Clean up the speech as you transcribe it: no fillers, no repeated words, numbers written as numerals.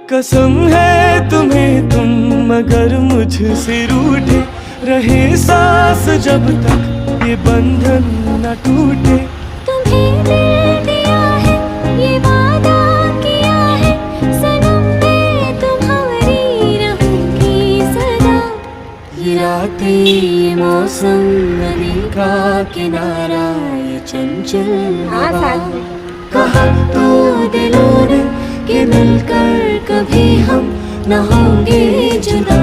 कसम है तुम्हें तुम मगर मुझसे रूठे रहे सांस जब तक ये बंधन न टूटे। तुम्हें दिल दिया है ये वादा किया है सनम मैं तुम्हारी रहूंगी सदा। ये रातें ये मौसम नदी का किनारा ये चंचल हवा, कहा तो दिलों ने कि मिलकर कभी हम न होंगे जुदा।